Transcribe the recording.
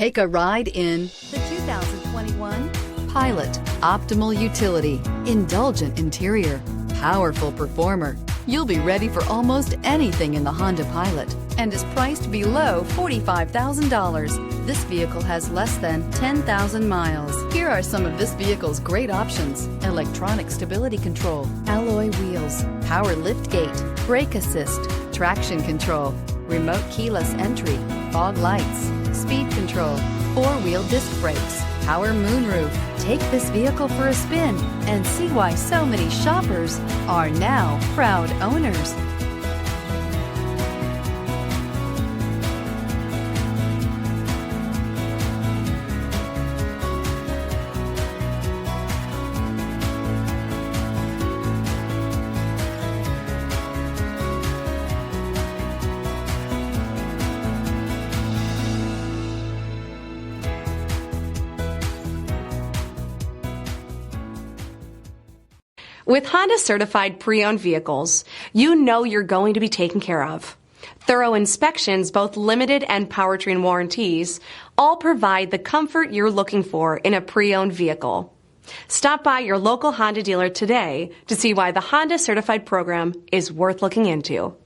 Take a ride in the 2021 Pilot. Optimal utility, indulgent interior, powerful performer. You'll be ready for almost anything in the Honda Pilot and is priced below $45,000. This vehicle has less than 10,000 miles. Here are some of this vehicle's great options: electronic stability control, alloy wheels, power liftgate, brake assist, traction control, remote keyless entry, fog lights, speed control, four-wheel disc brakes, power moonroof. Take this vehicle for a spin and see why so many shoppers are now proud owners. With Honda Certified pre-owned vehicles, you know you're going to be taken care of. Thorough inspections, both limited and powertrain warranties, all provide the comfort you're looking for in a pre-owned vehicle. Stop by your local Honda dealer today to see why the Honda Certified program is worth looking into.